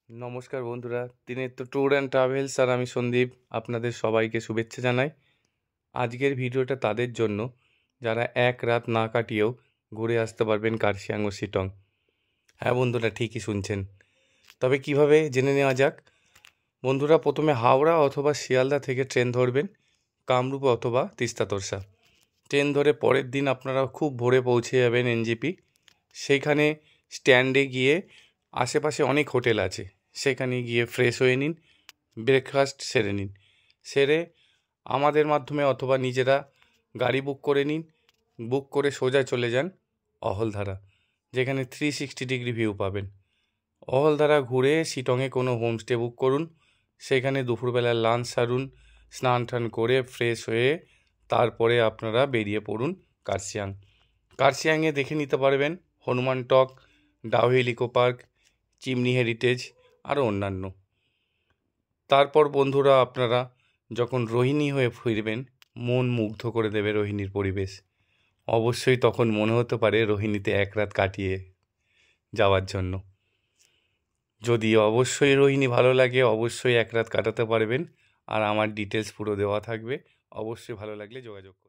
নমস্কার বন্ধুরা, ত্রিনেত্র tour and travels আর আমি সন্দীপ আপনাদের সবাইকে শুভেচ্ছা জানাই। আজকের ভিডিওটা তাদের জন্য যারা এক রাত না কাটিয়েও ঘুরে আসতে পারবেন কার্শিয়াং ও শিটং। হ্যাঁ বন্ধুরা, ঠিকই শুনছেন। তবে কিভাবে জেনে নেওয়া যাক। বন্ধুরা, প্রথমে হাওড়া অথবা শিয়ালদা থেকে ট্রেন ধরবেন কামরূপ অথবা তিস্তা তোরসা। ট্রেন ধরে পরের দিন আপনারা খুব ভোরে পৌঁছে যাবেন এনজেপি। সেইখানে স্ট্যান্ডে গিয়ে আশেপাশে অনেক হোটেল আছে, সেখানে গিয়ে ফ্রেশ হয়ে নিন, ব্রেকফাস্ট সেরে নিন। সেরে আমাদের মাধ্যমে অথবা নিজেরা গাড়ি বুক করে নিন। বুক করে সোজা চলে যান অহলধারা, যেখানে 360 ডিগ্রি ভিউ পাবেন। অহলধারা ঘুরে শিটংয়ে কোনো হোমস্টে বুক করুন। সেখানে দুপুরবেলা লাঞ্চ সারুন, স্নান টান করে ফ্রেশ হয়ে তারপরে আপনারা বেরিয়ে পড়ুন কার্শিয়াং। কার্শিয়াংয়ে দেখে নিতে পারবেন Hanuman Tok, Dow Hill eco park, chimney heritage আরও অন্যান্য। তারপর বন্ধুরা, আপনারা যখন রোহিণী হয়ে ফিরবেন, মন মুগ্ধ করে দেবে রোহিণীর পরিবেশ। অবশ্যই তখন মনে হতে পারে রোহিণীতে এক রাত কাটিয়ে যাওয়ার জন্য। যদি অবশ্যই রোহিণী ভালো লাগে, অবশ্যই এক রাত কাটাতে পারবেন। আর আমার ডিটেলস পুরো দেওয়া থাকবে, অবশ্যই ভালো লাগলে যোগাযোগ করুন।